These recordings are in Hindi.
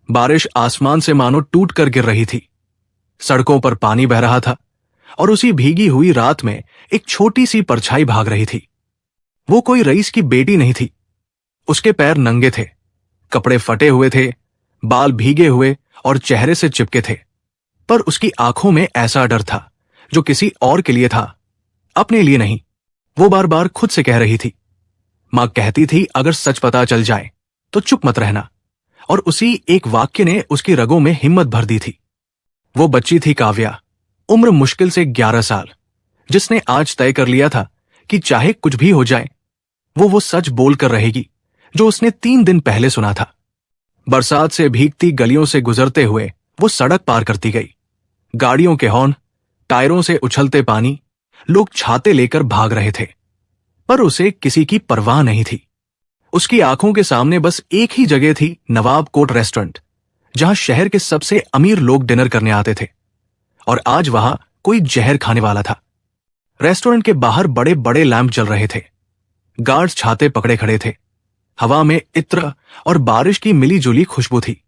बारिश आसमान से मानो टूट कर गिर रही थी। सड़कों पर पानी बह रहा था और उसी भीगी हुई रात में एक छोटी सी परछाई भाग रही थी। वो कोई रईस की बेटी नहीं थी। उसके पैर नंगे थे, कपड़े फटे हुए थे, बाल भीगे हुए और चेहरे से चिपके थे, पर उसकी आंखों में ऐसा डर था जो किसी और के लिए था, अपने लिए नहीं। वो बार बार खुद से कह रही थी। मां कहती थी अगर सच पता चल जाए तो चुप मत रहना, और उसी एक वाक्य ने उसकी रगों में हिम्मत भर दी थी। वो बच्ची थी काव्या, उम्र मुश्किल से 11 साल, जिसने आज तय कर लिया था कि चाहे कुछ भी हो जाए वो सच बोलकर रहेगी जो उसने 3 दिन पहले सुना था। बरसात से भीगती गलियों से गुजरते हुए वो सड़क पार करती गई। गाड़ियों के हॉर्न, टायरों से उछलते पानी, लोग छाते लेकर भाग रहे थे, पर उसे किसी की परवाह नहीं थी। उसकी आंखों के सामने बस एक ही जगह थी, नवाब कोट रेस्टोरेंट, जहां शहर के सबसे अमीर लोग डिनर करने आते थे, और आज वहां कोई जहर खाने वाला था। रेस्टोरेंट के बाहर बड़े बड़े लैंप जल रहे थे, गार्ड्स छाते पकड़े खड़े थे, हवा में इत्र और बारिश की मिलीजुली खुशबू थी।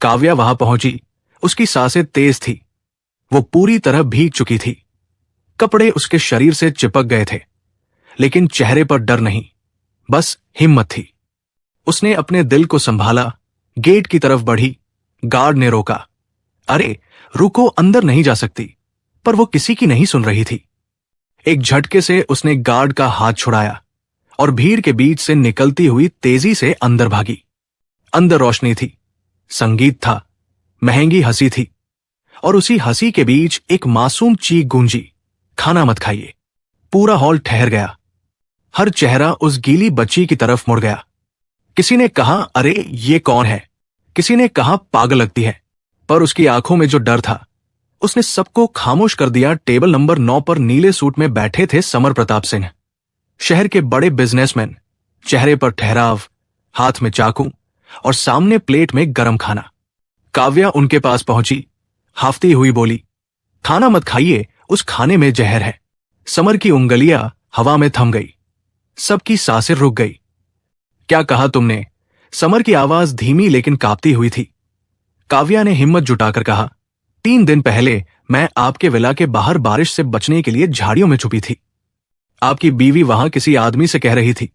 काव्या वहां पहुंची, उसकी सांसें तेज थी, वो पूरी तरह भीग चुकी थी, कपड़े उसके शरीर से चिपक गए थे, लेकिन चेहरे पर डर नहीं, बस हिम्मत थी। उसने अपने दिल को संभाला, गेट की तरफ बढ़ी। गार्ड ने रोका। अरे रुको, अंदर नहीं जा सकती, पर वो किसी की नहीं सुन रही थी। एक झटके से उसने गार्ड का हाथ छुड़ाया और भीड़ के बीच से निकलती हुई तेजी से अंदर भागी। अंदर रोशनी थी, संगीत था, महंगी हंसी थी, और उसी हंसी के बीच एक मासूम चीख गूंजी, खाना मत खाइए। पूरा हॉल ठहर गया, हर चेहरा उस गीली बच्ची की तरफ मुड़ गया। किसी ने कहा अरे ये कौन है, किसी ने कहा पागल लगती है, पर उसकी आंखों में जो डर था उसने सबको खामोश कर दिया। टेबल नंबर 9 पर नीले सूट में बैठे थे समर प्रताप सिंह, शहर के बड़े बिजनेसमैन, चेहरे पर ठहराव, हाथ में चाकू और सामने प्लेट में गरम खाना। काव्या उनके पास पहुंची, हाफती हुई बोली, खाना मत खाइए, उस खाने में जहर है। समर की उंगलियां हवा में थम गई, सबकी सांसें रुक गई। क्या कहा तुमने? समर की आवाज धीमी लेकिन कांपती हुई थी। काव्या ने हिम्मत जुटाकर कहा, 3 दिन पहले मैं आपके विला के बाहर बारिश से बचने के लिए झाड़ियों में छुपी थी। आपकी बीवी वहां किसी आदमी से कह रही थी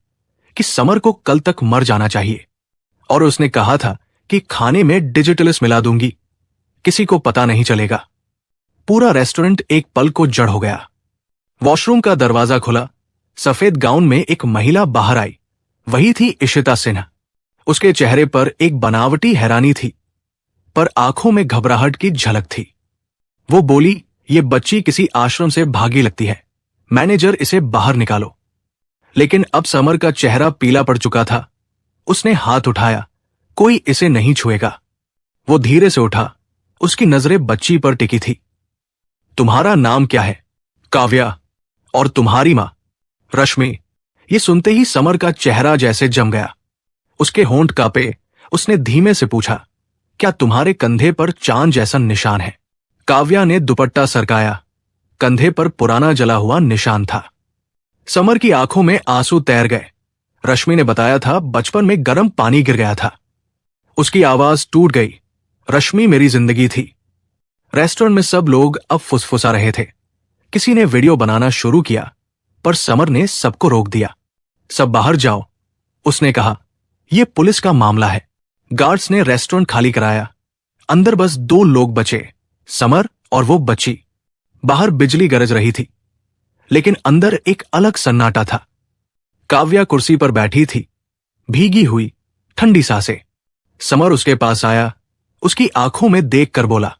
कि समर को कल तक मर जाना चाहिए, और उसने कहा था कि खाने में डिजिटलिस मिला दूंगी, किसी को पता नहीं चलेगा। पूरा रेस्टोरेंट एक पल को जड़ हो गया। वॉशरूम का दरवाजा खुला, सफेद गाउन में एक महिला बाहर आई। वही थी इशिता सिन्हा। उसके चेहरे पर एक बनावटी हैरानी थी, पर आंखों में घबराहट की झलक थी। वो बोली, ये बच्ची किसी आश्रम से भागी लगती है, मैनेजर इसे बाहर निकालो। लेकिन अब समर का चेहरा पीला पड़ चुका था। उसने हाथ उठाया, कोई इसे नहीं छुएगा। वो धीरे से उठा, उसकी नजरें बच्ची पर टिकी थी। तुम्हारा नाम क्या है? काव्या। और तुम्हारी मां? रश्मि। ये सुनते ही समर का चेहरा जैसे जम गया, उसके होंठ कांपे। उसने धीमे से पूछा, क्या तुम्हारे कंधे पर चांद जैसा निशान है? काव्या ने दुपट्टा सरकाया, कंधे पर पुराना जला हुआ निशान था। समर की आंखों में आंसू तैर गए। रश्मि ने बताया था बचपन में गर्म पानी गिर गया था। उसकी आवाज टूट गई, रश्मि मेरी जिंदगी थी। रेस्टोरेंट में सब लोग अब फुसफुसा रहे थे। किसी ने वीडियो बनाना शुरू किया, पर समर ने सबको रोक दिया। सब बाहर जाओ, उसने कहा, यह पुलिस का मामला है। गार्ड्स ने रेस्टोरेंट खाली कराया। अंदर बस 2 लोग बचे, समर और वो बच्ची। बाहर बिजली गरज रही थी, लेकिन अंदर एक अलग सन्नाटा था। काव्या कुर्सी पर बैठी थी, भीगी हुई, ठंडी सांसें। समर उसके पास आया, उसकी आंखों में देखकर बोला,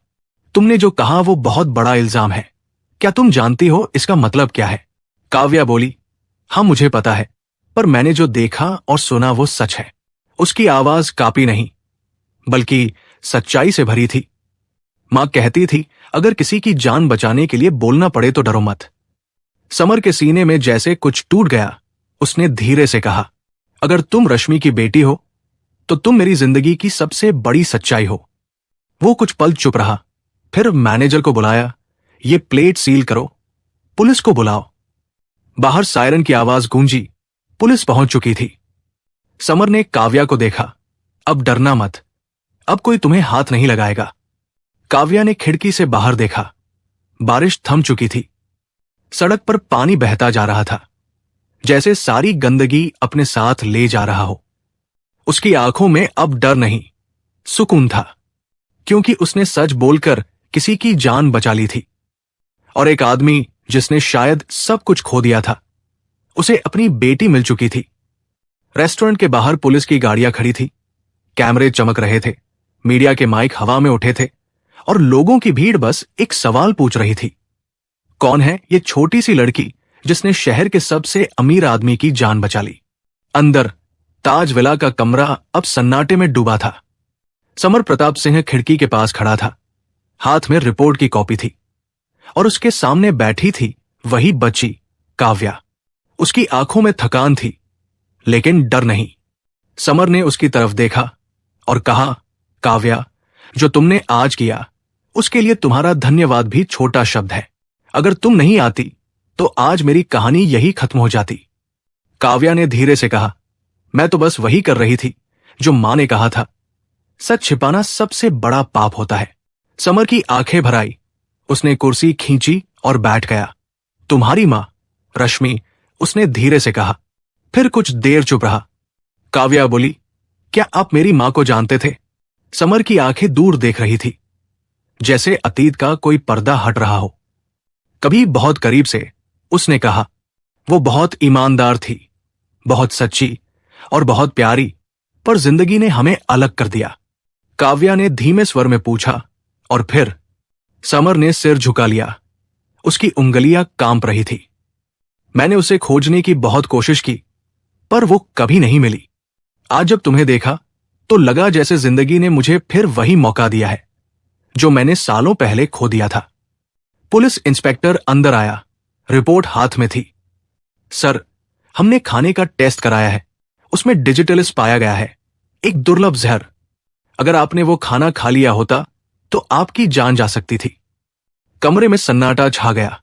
तुमने जो कहा वो बहुत बड़ा इल्जाम है। क्या तुम जानती हो इसका मतलब क्या है? काव्या बोली, हाँ मुझे पता है, पर मैंने जो देखा और सुना वो सच है। उसकी आवाज कांपी नहीं, बल्कि सच्चाई से भरी थी। मां कहती थी, अगर किसी की जान बचाने के लिए बोलना पड़े तो डरो मत। समर के सीने में जैसे कुछ टूट गया। उसने धीरे से कहा, अगर तुम रश्मि की बेटी हो तो तुम मेरी जिंदगी की सबसे बड़ी सच्चाई हो। वो कुछ पल चुप रहा, फिर मैनेजर को बुलाया, ये प्लेट सील करो, पुलिस को बुलाओ। बाहर सायरन की आवाज गूंजी, पुलिस पहुंच चुकी थी। समर ने काव्या को देखा, अब डरना मत, अब कोई तुम्हें हाथ नहीं लगाएगा। काव्या ने खिड़की से बाहर देखा। बारिश थम चुकी थी। सड़क पर पानी बहता जा रहा था, जैसे सारी गंदगी अपने साथ ले जा रहा हो। उसकी आंखों में अब डर नहीं, सुकून था, क्योंकि उसने सच बोलकर किसी की जान बचा ली थी। और एक आदमी जिसने शायद सब कुछ खो दिया था, उसे अपनी बेटी मिल चुकी थी। रेस्टोरेंट के बाहर पुलिस की गाड़ियां खड़ी थी, कैमरे चमक रहे थे, मीडिया के माइक हवा में उठे थे और लोगों की भीड़ बस एक सवाल पूछ रही थी, कौन है ये छोटी सी लड़की जिसने शहर के सबसे अमीर आदमी की जान बचा ली। अंदर ताज विला का कमरा अब सन्नाटे में डूबा था। समर प्रताप सिंह खिड़की के पास खड़ा था, हाथ में रिपोर्ट की कॉपी थी और उसके सामने बैठी थी वही बच्ची काव्या। उसकी आंखों में थकान थी, लेकिन डर नहीं। समर ने उसकी तरफ देखा और कहा, काव्या, जो तुमने आज किया उसके लिए तुम्हारा धन्यवाद भी छोटा शब्द है। अगर तुम नहीं आती तो आज मेरी कहानी यही खत्म हो जाती। काव्या ने धीरे से कहा, मैं तो बस वही कर रही थी जो मां ने कहा था। सच छिपाना सबसे बड़ा पाप होता है। समर की आंखें भर आई। उसने कुर्सी खींची और बैठ गया। तुम्हारी मां रश्मि, उसने धीरे से कहा। फिर कुछ देर चुप रहा। काव्या बोली, क्या आप मेरी मां को जानते थे? समर की आंखें दूर देख रही थी, जैसे अतीत का कोई पर्दा हट रहा हो। कभी बहुत करीब से। उसने कहा, वो बहुत ईमानदार थी, बहुत सच्ची और बहुत प्यारी, पर जिंदगी ने हमें अलग कर दिया। काव्या ने धीमे स्वर में पूछा और फिर? समर ने सिर झुका लिया। उसकी उंगलियां कांप रही थी। मैंने उसे खोजने की बहुत कोशिश की, पर वो कभी नहीं मिली। आज जब तुम्हें देखा तो लगा जैसे जिंदगी ने मुझे फिर वही मौका दिया है जो मैंने सालों पहले खो दिया था। पुलिस इंस्पेक्टर अंदर आया, रिपोर्ट हाथ में थी। सर, हमने खाने का टेस्ट कराया है, उसमें डिजिटलिस पाया गया है, एक दुर्लभ जहर। अगर आपने वो खाना खा लिया होता तो आपकी जान जा सकती थी। कमरे में सन्नाटा छा गया।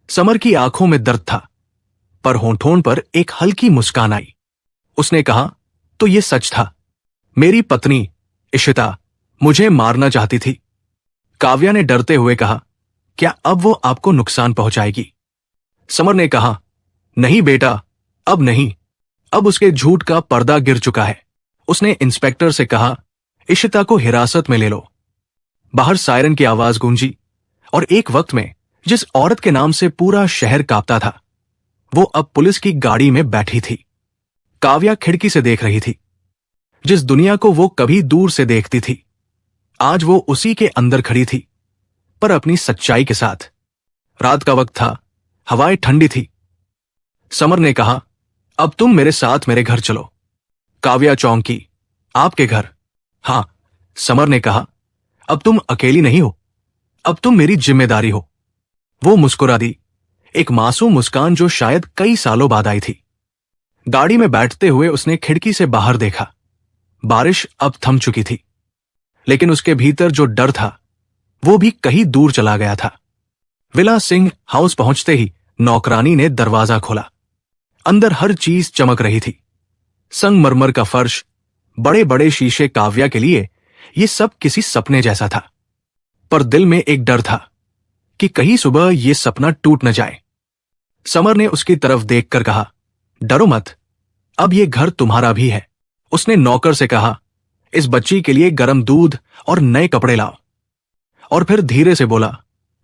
समर की आंखों में दर्द था, पर होंठों पर एक हल्की मुस्कान आई। उसने कहा, तो ये सच था। मेरी पत्नी इशिता मुझे मारना चाहती थी। काव्या ने डरते हुए कहा, क्या अब वो आपको नुकसान पहुंचाएगी? समर ने कहा, नहीं बेटा, अब नहीं। अब उसके झूठ का पर्दा गिर चुका है। उसने इंस्पेक्टर से कहा, इशिता को हिरासत में ले लो। बाहर सायरन की आवाज गूंजी और एक वक्त में जिस औरत के नाम से पूरा शहर कांपता था, वो अब पुलिस की गाड़ी में बैठी थी। काव्या खिड़की से देख रही थी। जिस दुनिया को वो कभी दूर से देखती थी, आज वो उसी के अंदर खड़ी थी, पर अपनी सच्चाई के साथ। रात का वक्त था, हवाएं ठंडी थी। समर ने कहा, अब तुम मेरे साथ मेरे घर चलो। काव्या चौंकी, आपके घर? हां। समर ने कहा, अब तुम अकेली नहीं हो, अब तुम मेरी जिम्मेदारी हो। वो मुस्कुरा दी, एक मासूम मुस्कान जो शायद कई सालों बाद आई थी। गाड़ी में बैठते हुए उसने खिड़की से बाहर देखा। बारिश अब थम चुकी थी, लेकिन उसके भीतर जो डर था वो भी कहीं दूर चला गया था। विला सिंह हाउस पहुंचते ही नौकरानी ने दरवाजा खोला। अंदर हर चीज चमक रही थी। संगमरमर का फर्श, बड़े बड़े शीशे। काव्या के लिए ये सब किसी सपने जैसा था, पर दिल में एक डर था कि कहीं सुबह ये सपना टूट न जाए। समर ने उसकी तरफ देखकर कहा, डरो मत, अब ये घर तुम्हारा भी है। उसने नौकर से कहा, इस बच्ची के लिए गर्म दूध और नए कपड़े लाओ। और फिर धीरे से बोला,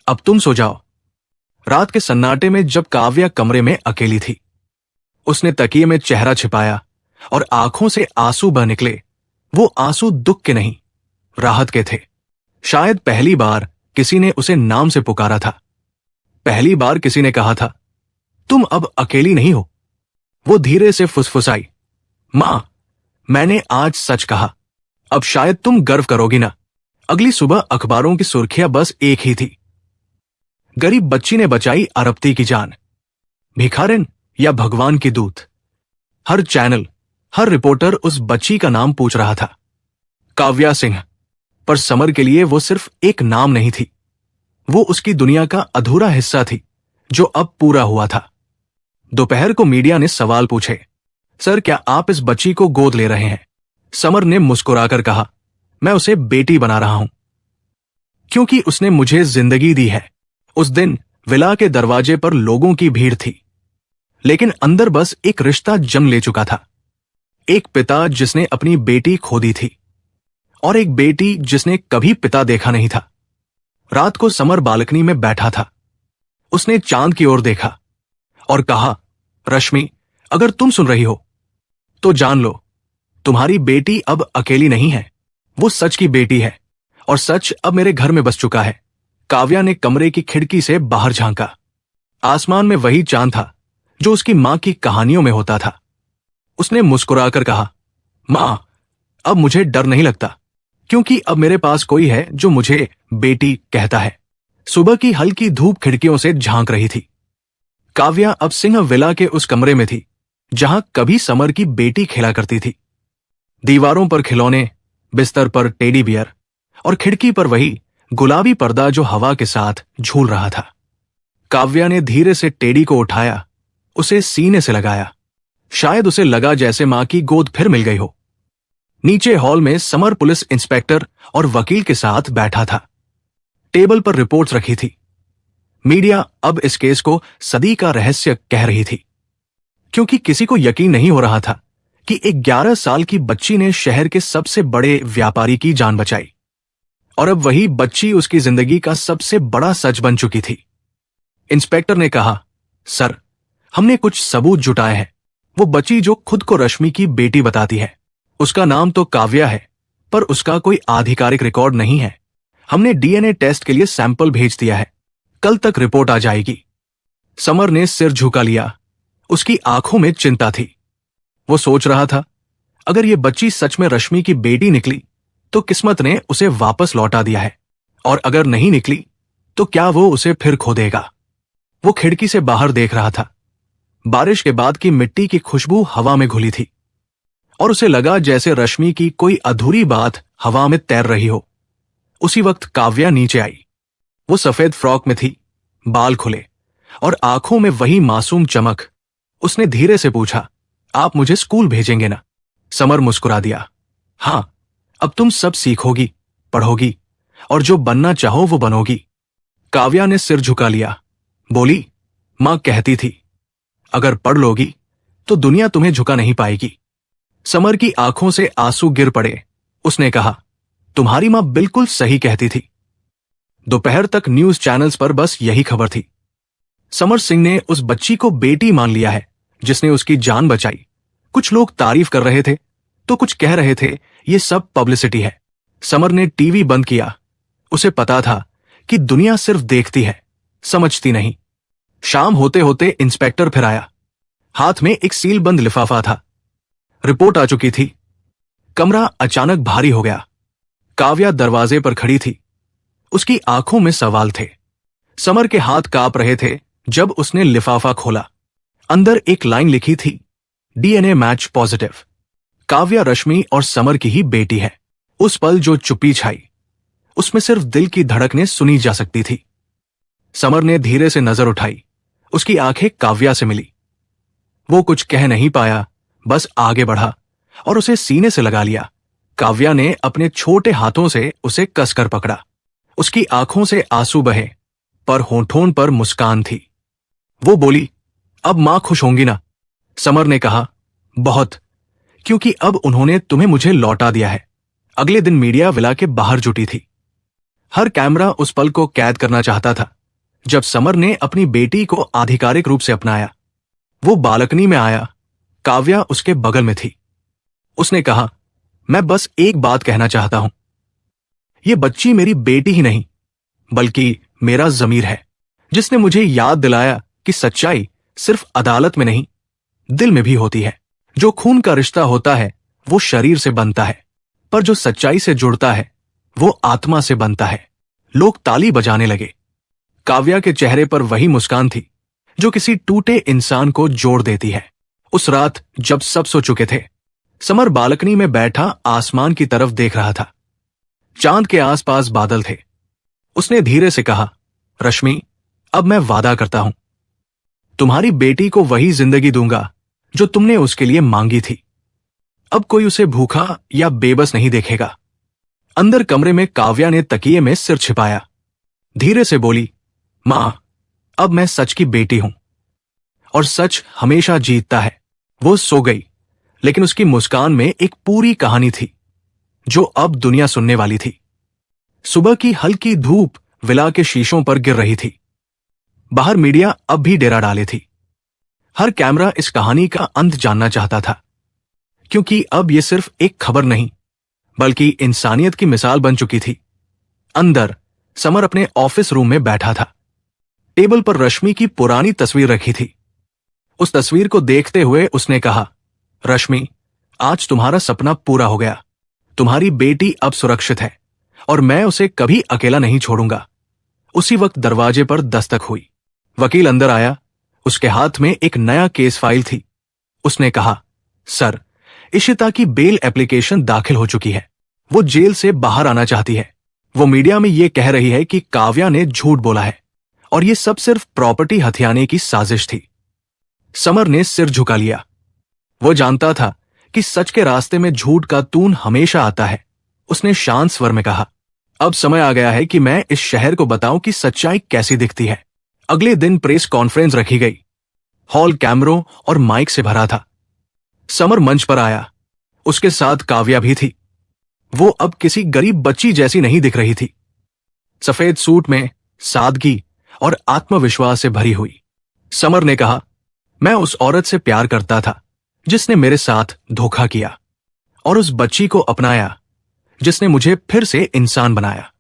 अब तुम सो जाओ। रात के सन्नाटे में जब काव्या कमरे में अकेली थी, उसने तकिए में चेहरा छिपाया और आंखों से आंसू बह निकले। वो आंसू दुख के नहीं, राहत के थे। शायद पहली बार किसी ने उसे नाम से पुकारा था। पहली बार किसी ने कहा था, तुम अब अकेली नहीं हो। वो धीरे से फुसफुसाई, मां, मैंने आज सच कहा। अब शायद तुम गर्व करोगी ना। अगली सुबह अखबारों की सुर्खियां बस एक ही थी, गरीब बच्ची ने बचाई अरबती की जान, भिखारिन या भगवान की दूत। हर चैनल, हर रिपोर्टर उस बच्ची का नाम पूछ रहा था, काव्या सिंह। पर समर के लिए वो सिर्फ एक नाम नहीं थी, वो उसकी दुनिया का अधूरा हिस्सा थी जो अब पूरा हुआ था। दोपहर को मीडिया ने सवाल पूछे, सर क्या आप इस बच्ची को गोद ले रहे हैं? समर ने मुस्कुराकर कहा, मैं उसे बेटी बना रहा हूं, क्योंकि उसने मुझे जिंदगी दी है। उस दिन विला के दरवाजे पर लोगों की भीड़ थी, लेकिन अंदर बस एक रिश्ता जन्म ले चुका था। एक पिता जिसने अपनी बेटी खो दी थी, और एक बेटी जिसने कभी पिता देखा नहीं था। रात को समर बालकनी में बैठा था। उसने चांद की ओर देखा और कहा, रश्मि, अगर तुम सुन रही हो तो जान लो, तुम्हारी बेटी अब अकेली नहीं है। वो सच की बेटी है, और सच अब मेरे घर में बस चुका है। काव्या ने कमरे की खिड़की से बाहर झांका। आसमान में वही चांद था जो उसकी मां की कहानियों में होता था। उसने मुस्कुराकर कहा, मां, अब मुझे डर नहीं लगता, क्योंकि अब मेरे पास कोई है जो मुझे बेटी कहता है। सुबह की हल्की धूप खिड़कियों से झांक रही थी। काव्या अब सिंह विला के उस कमरे में थी जहां कभी समर की बेटी खेला करती थी। दीवारों पर खिलौने, बिस्तर पर टेडी बियर, और खिड़की पर वही गुलाबी पर्दा जो हवा के साथ झूल रहा था। काव्या ने धीरे से टेडी को उठाया, उसे सीने से लगाया। शायद उसे लगा जैसे मां की गोद फिर मिल गई हो। नीचे हॉल में समर पुलिस इंस्पेक्टर और वकील के साथ बैठा था। टेबल पर रिपोर्ट्स रखी थी। मीडिया अब इस केस को सदी का रहस्य कह रही थी, क्योंकि किसी को यकीन नहीं हो रहा था कि एक 11 साल की बच्ची ने शहर के सबसे बड़े व्यापारी की जान बचाई, और अब वही बच्ची उसकी जिंदगी का सबसे बड़ा सच बन चुकी थी। इंस्पेक्टर ने कहा, सर, हमने कुछ सबूत जुटाए हैं। वो बच्ची जो खुद को रश्मि की बेटी बताती है, उसका नाम तो काव्या है, पर उसका कोई आधिकारिक रिकॉर्ड नहीं है। हमने डीएनए टेस्ट के लिए सैंपल भेज दिया है, कल तक रिपोर्ट आ जाएगी। समर ने सिर झुका लिया। उसकी आंखों में चिंता थी। वो सोच रहा था, अगर ये बच्ची सच में रश्मि की बेटी निकली तो किस्मत ने उसे वापस लौटा दिया है, और अगर नहीं निकली तो क्या वो उसे फिर खो देगा। वो खिड़की से बाहर देख रहा था। बारिश के बाद की मिट्टी की खुशबू हवा में घुली थी, और उसे लगा जैसे रश्मि की कोई अधूरी बात हवा में तैर रही हो। उसी वक्त काव्या नीचे आई। वो सफेद फ्रॉक में थी, बाल खुले, और आंखों में वही मासूम चमक। उसने धीरे से पूछा, आप मुझे स्कूल भेजेंगे ना? समर मुस्कुरा दिया, हां, अब तुम सब सीखोगी, पढ़ोगी, और जो बनना चाहो वो बनोगी। काव्या ने सिर झुका लिया, बोली, मां कहती थी, अगर पढ़ लोगी तो दुनिया तुम्हें झुका नहीं पाएगी। समर की आंखों से आंसू गिर पड़े। उसने कहा, तुम्हारी मां बिल्कुल सही कहती थी। दोपहर तक न्यूज चैनल्स पर बस यही खबर थी। समर सिंह ने उस बच्ची को बेटी मान लिया है जिसने उसकी जान बचाई। कुछ लोग तारीफ कर रहे थे तो कुछ कह रहे थे ये सब पब्लिसिटी है। समर ने टीवी बंद किया। उसे पता था कि दुनिया सिर्फ देखती है, समझती नहीं। शाम होते होते इंस्पेक्टर फिर आया। हाथ में एक सीलबंद लिफाफा था। रिपोर्ट आ चुकी थी। कमरा अचानक भारी हो गया। काव्या दरवाजे पर खड़ी थी। उसकी आंखों में सवाल थे। समर के हाथ कांप रहे थे जब उसने लिफाफा खोला। अंदर एक लाइन लिखी थी, डीएनए मैच पॉजिटिव। काव्या रश्मि और समर की ही बेटी है। उस पल जो चुप्पी छाई, उसमें सिर्फ दिल की धड़कनें सुनी जा सकती थी। समर ने धीरे से नजर उठाई। उसकी आंखें काव्या से मिली। वो कुछ कह नहीं पाया, बस आगे बढ़ा और उसे सीने से लगा लिया। काव्या ने अपने छोटे हाथों से उसे कसकर पकड़ा। उसकी आंखों से आंसू बहे, पर होठों पर मुस्कान थी। वो बोली, अब मां खुश होंगी ना? समर ने कहा, बहुत, क्योंकि अब उन्होंने तुम्हें मुझे लौटा दिया है। अगले दिन मीडिया विला के बाहर जुटी थी। हर कैमरा उस पल को कैद करना चाहता था जब समर ने अपनी बेटी को आधिकारिक रूप से अपनाया। वो बालकनी में आया। काव्या उसके बगल में थी। उसने कहा, मैं बस एक बात कहना चाहता हूं। ये बच्ची मेरी बेटी ही नहीं, बल्कि मेरा ज़मीर है, जिसने मुझे याद दिलाया कि सच्चाई सिर्फ अदालत में नहीं, दिल में भी होती है। जो खून का रिश्ता होता है वो शरीर से बनता है, पर जो सच्चाई से जुड़ता है वो आत्मा से बनता है। लोग ताली बजाने लगे। काव्या के चेहरे पर वही मुस्कान थी जो किसी टूटे इंसान को जोड़ देती है। उस रात जब सब सो चुके थे, समर बालकनी में बैठा आसमान की तरफ देख रहा था। चांद के आसपास बादल थे। उसने धीरे से कहा, रश्मि, अब मैं वादा करता हूं, तुम्हारी बेटी को वही जिंदगी दूंगा जो तुमने उसके लिए मांगी थी। अब कोई उसे भूखा या बेबस नहीं देखेगा। अंदर कमरे में काव्या ने तकिए में सिर छिपाया धीरे से बोली, मां, अब मैं सच की बेटी हूं और सच हमेशा जीतता है। वो सो गई, लेकिन उसकी मुस्कान में एक पूरी कहानी थी जो अब दुनिया सुनने वाली थी। सुबह की हल्की धूप विला के शीशों पर गिर रही थी। बाहर मीडिया अब भी डेरा डाले थी। हर कैमरा इस कहानी का अंत जानना चाहता था, क्योंकि अब यह सिर्फ एक खबर नहीं बल्कि इंसानियत की मिसाल बन चुकी थी। अंदर समर अपने ऑफिस रूम में बैठा था। टेबल पर रश्मि की पुरानी तस्वीर रखी थी। उस तस्वीर को देखते हुए उसने कहा, रश्मि, आज तुम्हारा सपना पूरा हो गया। तुम्हारी बेटी अब सुरक्षित है और मैं उसे कभी अकेला नहीं छोड़ूंगा। उसी वक्त दरवाजे पर दस्तक हुई। वकील अंदर आया। उसके हाथ में एक नया केस फाइल थी। उसने कहा, सर, इशिता की बेल एप्लीकेशन दाखिल हो चुकी है। वो जेल से बाहर आना चाहती है। वो मीडिया में ये कह रही है कि काव्या ने झूठ बोला है और ये सब सिर्फ प्रॉपर्टी हथियाने की साजिश थी। समर ने सिर झुका लिया। वो जानता था कि सच के रास्ते में झूठ का तून हमेशा आता है। उसने शांत स्वर में कहा, अब समय आ गया है कि मैं इस शहर को बताऊं कि सच्चाई कैसी दिखती है। अगले दिन प्रेस कॉन्फ्रेंस रखी गई। हॉल कैमरों और माइक से भरा था। समर मंच पर आया। उसके साथ काव्या भी थी। वो अब किसी गरीब बच्ची जैसी नहीं दिख रही थी। सफेद सूट में सादगी और आत्मविश्वास से भरी हुई। समर ने कहा, मैं उस औरत से प्यार करता था जिसने मेरे साथ धोखा किया, और उस बच्ची को अपनाया जिसने मुझे फिर से इंसान बनाया।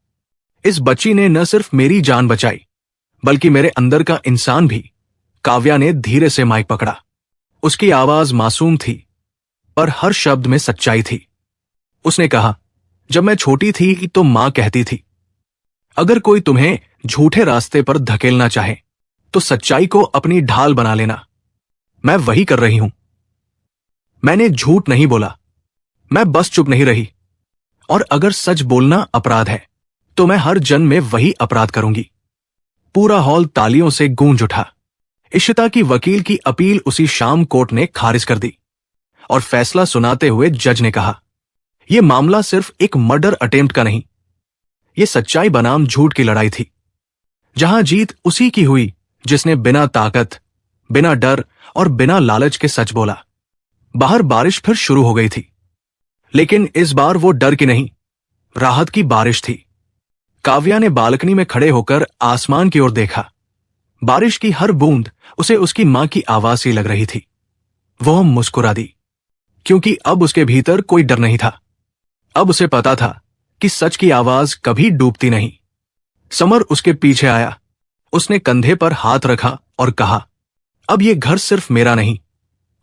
इस बच्ची ने न सिर्फ मेरी जान बचाई बल्कि मेरे अंदर का इंसान भी। काव्या ने धीरे से माइक पकड़ा। उसकी आवाज मासूम थी, पर हर शब्द में सच्चाई थी। उसने कहा, जब मैं छोटी थी तो मां कहती थी, अगर कोई तुम्हें झूठे रास्ते पर धकेलना चाहे तो सच्चाई को अपनी ढाल बना लेना। मैं वही कर रही हूं। मैंने झूठ नहीं बोला, मैं बस चुप नहीं रही। और अगर सच बोलना अपराध है तो मैं हर जन्म में वही अपराध करूंगी। पूरा हॉल तालियों से गूंज उठा। इशिता की वकील की अपील उसी शाम कोर्ट ने खारिज कर दी और फैसला सुनाते हुए जज ने कहा, यह मामला सिर्फ एक मर्डर अटेम्प्ट का नहीं, यह सच्चाई बनाम झूठ की लड़ाई थी, जहां जीत उसी की हुई जिसने बिना ताकत, बिना डर और बिना लालच के सच बोला। बाहर बारिश फिर शुरू हो गई थी, लेकिन इस बार वो डर की नहीं, राहत की बारिश थी। काव्या ने बालकनी में खड़े होकर आसमान की ओर देखा। बारिश की हर बूंद उसे उसकी मां की आवाज सी लग रही थी। वह मुस्कुरा दी, क्योंकि अब उसके भीतर कोई डर नहीं था। अब उसे पता था कि सच की आवाज कभी डूबती नहीं। समर उसके पीछे आया। उसने कंधे पर हाथ रखा और कहा, अब यह घर सिर्फ मेरा नहीं,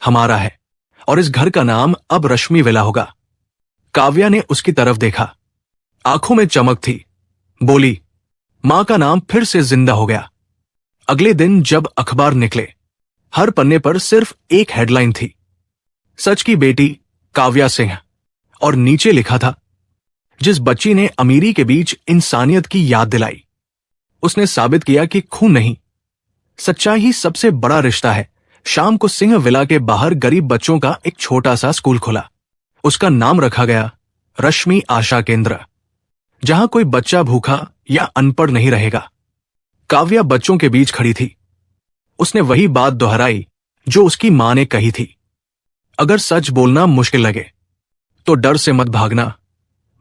हमारा है, और इस घर का नाम अब रश्मि विला होगा। काव्या ने उसकी तरफ देखा। आंखों में चमक थी। बोली, मां का नाम फिर से जिंदा हो गया। अगले दिन जब अखबार निकले, हर पन्ने पर सिर्फ एक हेडलाइन थी, सच की बेटी काव्या सिंह, और नीचे लिखा था, जिस बच्ची ने अमीरी के बीच इंसानियत की याद दिलाई, उसने साबित किया कि खून नहीं, सच्चाई ही सबसे बड़ा रिश्ता है। शाम को सिंह विला के बाहर गरीब बच्चों का एक छोटा सा स्कूल खुला। उसका नाम रखा गया रश्मि आशा केंद्र, जहां कोई बच्चा भूखा या अनपढ़ नहीं रहेगा। काव्या बच्चों के बीच खड़ी थी। उसने वही बात दोहराई जो उसकी मां ने कही थी, अगर सच बोलना मुश्किल लगे तो डर से मत भागना,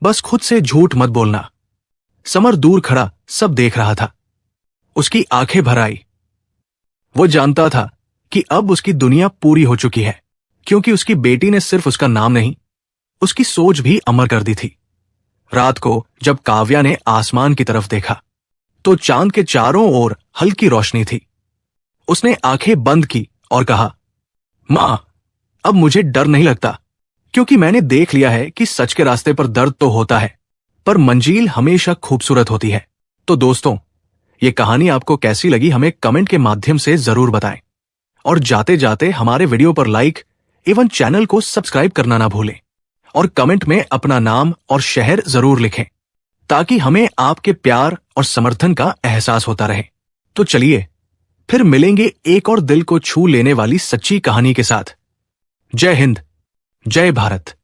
बस खुद से झूठ मत बोलना। समर दूर खड़ा सब देख रहा था। उसकी आंखें भर आई। वो जानता था कि अब उसकी दुनिया पूरी हो चुकी है, क्योंकि उसकी बेटी ने सिर्फ उसका नाम नहीं, उसकी सोच भी अमर कर दी थी। रात को जब काव्या ने आसमान की तरफ देखा तो चांद के चारों ओर हल्की रोशनी थी। उसने आंखें बंद की और कहा, मां, अब मुझे डर नहीं लगता, क्योंकि मैंने देख लिया है कि सच के रास्ते पर दर्द तो होता है, पर मंजिल हमेशा खूबसूरत होती है। तो दोस्तों, ये कहानी आपको कैसी लगी हमें कमेंट के माध्यम से जरूर बताएं, और जाते जाते हमारे वीडियो पर लाइक एवं चैनल को सब्सक्राइब करना ना भूलें, और कमेंट में अपना नाम और शहर जरूर लिखें, ताकि हमें आपके प्यार और समर्थन का एहसास होता रहे। तो चलिए फिर मिलेंगे एक और दिल को छू लेने वाली सच्ची कहानी के साथ। जय हिंद, जय भारत।